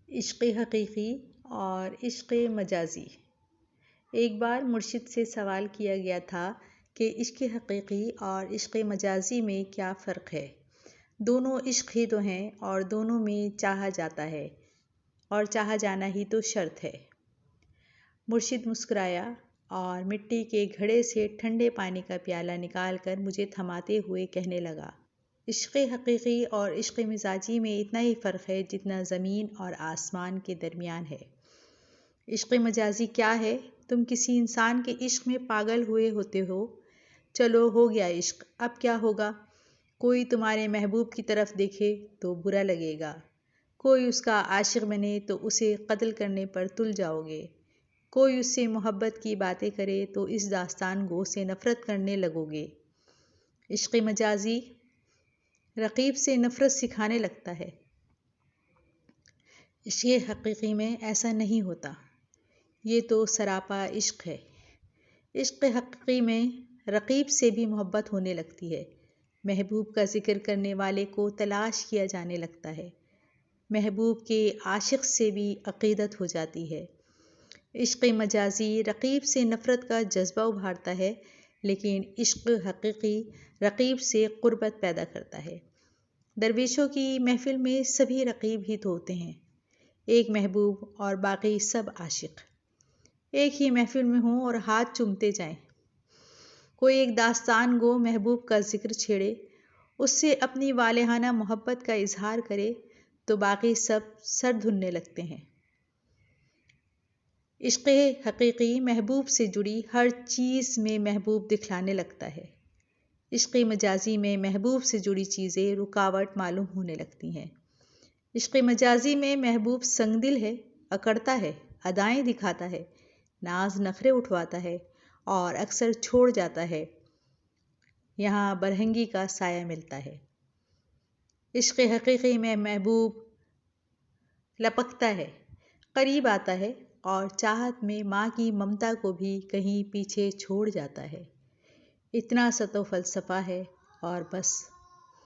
عشق حقیقی اور عشق مجازی۔ ایک بار مرشد سے سوال کیا گیا تھا کہ عشق حقیقی اور عشق مجازی میں کیا فرق ہے؟ دونوں عشق ہی تو ہیں اور دونوں میں چاہا جاتا ہے اور چاہا جانا ہی تو شرط ہے۔ مرشد مسکرایا اور مٹی کے گھڑے سے ٹھنڈے پانی کا پیالہ نکال کر مجھے تھماتے ہوئے کہنے لگا، عشق حقیقی اور عشق مزاجی میں اتنا ہی فرق ہے جتنا زمین اور آسمان کے درمیان ہے۔ عشق مجازی کیا ہے؟ تم کسی انسان کے عشق میں پاگل ہوئے ہوتے ہو، چلو ہو گیا عشق، اب کیا ہوگا؟ کوئی تمہارے محبوب کی طرف دیکھے تو برا لگے گا، کوئی اس کا عاشق بنے تو اسے قتل کرنے پر تل جاؤ گے، کوئی اس سے محبت کی باتیں کرے تو اس داستان گو سے نفرت کرنے لگو گے۔ عشق مجازی رقیب سے نفرت سکھانے لگتا ہے۔ عشق حقیقی میں ایسا نہیں ہوتا، یہ تو سراپا عشق ہے۔ عشق حقیقی میں رقیب سے بھی محبت ہونے لگتی ہے، محبوب کا ذکر کرنے والے کو تلاش کیا جانے لگتا ہے، محبوب کے عاشق سے بھی عقیدت ہو جاتی ہے۔ عشق مجازی رقیب سے نفرت کا جذبہ ابھارتا ہے، لیکن عشق حقیقی رقیب سے قربت پیدا کرتا ہے۔ درویشوں کی محفل میں سبھی رقیب ہی تو ہوتے ہیں، ایک محبوب اور باقی سب عاشق۔ ایک ہی محفل میں ہوں اور ہاتھ چومتے جائیں، کوئی ایک داستان گو محبوب کا ذکر چھیڑے، اس سے اپنی والہانہ محبت کا اظہار کرے تو باقی سب سر دھننے لگتے ہیں۔ عشق حقیقی محبوب سے جڑی ہر چیز میں محبوب دکھلانے لگتا ہے، عشق مجازی میں محبوب سے جڑی چیزیں رکاوٹ معلوم ہونے لگتی ہیں۔ عشق مجازی میں محبوب سنگ دل ہے، اکڑتا ہے، ادائیں دکھاتا ہے، ناز نخرے اٹھواتا ہے اور اکثر چھوڑ جاتا ہے، یہاں برہنگی کا سایہ ملتا ہے۔ عشق حقیقی میں محبوب لپکتا ہے، قریب آتا ہے اور چاہت میں ماں کی ممتا کو بھی کہیں پیچھے چھوڑ جاتا ہے۔ اتنا سا تو فلسفہ ہے اور بس۔